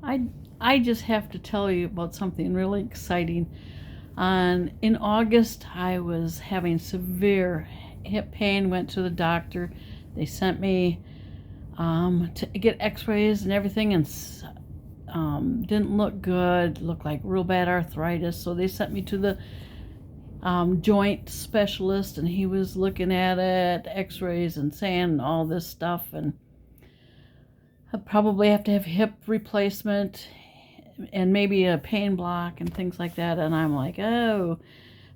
I I just have to tell you about something really exciting. In August, I was having severe hip pain. Went to the doctor. They sent me to get X-rays and everything, and didn't look good. Looked like real bad arthritis. So they sent me to the joint specialist, and he was looking at it, X-rays, and saying all this stuff, and I probably have to have hip replacement and maybe a pain block and things like that. And I'm like, oh,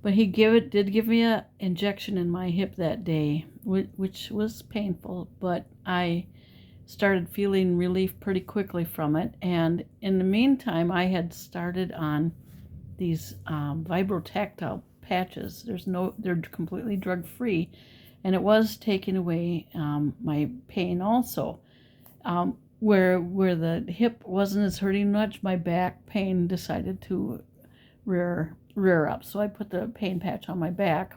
but he did give me a injection in my hip that day, which was painful, but I started feeling relief pretty quickly from it. And in the meantime, I had started on these vibrotactile patches. They're completely drug free, and it was taking away my pain also. Where the hip wasn't as hurting much, my back pain decided to rear up. So I put the pain patch on my back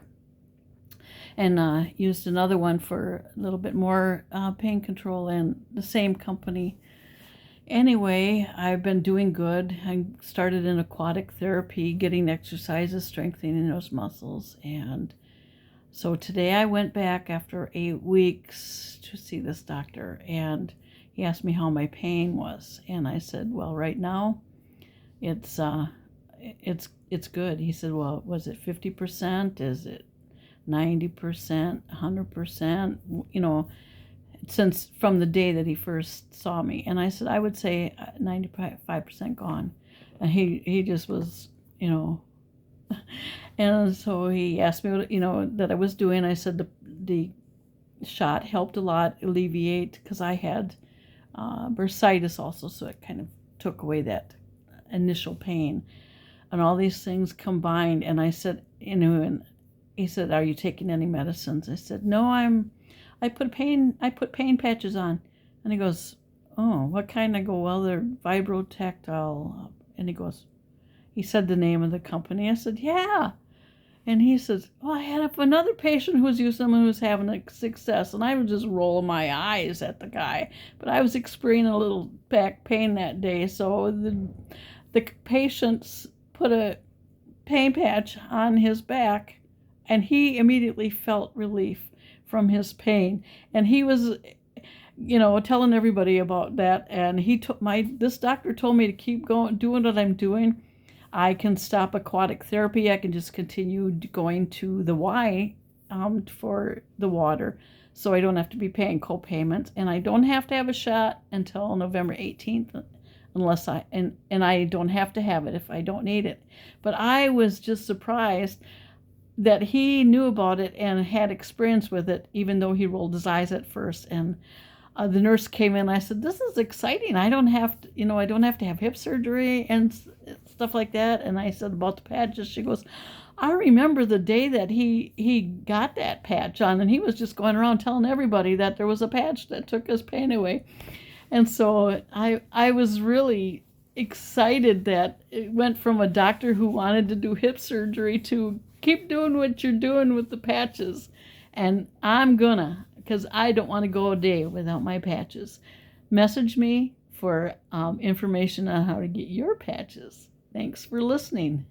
and used another one for a little bit more pain control, and the same company. Anyway, I've been doing good. I started in aquatic therapy, getting exercises, strengthening those muscles. And so today I went back after 8 weeks to see this doctor, and he asked me how my pain was. And I said, well, right now it's it's good. He said, well, was it 50%? Is it 90%, 100%? Since from the day that he first saw me. And I said, I would say 95% gone. And he just was, and so he asked me what, that I was doing. I said the shot helped a lot alleviate, because I had bursitis also, so it kind of took away that initial pain. And all these things combined, and I said, and he said, are you taking any medicines? I said, no, I put pain patches on. And he goes, oh, what kind? I go, well, they're vibrotactile. And he said the name of the company. I said, yeah. And he says, well, I had another patient who was using them who was having a success. And I was just rolling my eyes at the guy. But I was experiencing a little back pain that day. So the patient put a pain patch on his back, and he immediately felt relief from his pain. And he was, telling everybody about that. And this doctor told me to keep doing what I'm doing. I can stop aquatic therapy. I can just continue going to the Y for the water, so I don't have to be paying co-payments, and I don't have to have a shot until November 18th, unless and I don't have to have it if I don't need it. But I was just surprised that he knew about it and had experience with it, even though he rolled his eyes at first. And the nurse came in. I said, "This is exciting. I don't have to, I don't have to have hip surgery and stuff like that." And I said about the patches. She goes, "I remember the day that he got that patch on, and he was just going around telling everybody that there was a patch that took his pain away." And so I was really excited that it went from a doctor who wanted to do hip surgery to keep doing what you're doing with the patches. And I'm gonna, because I don't want to go a day without my patches. Message me for information on how to get your patches. Thanks for listening.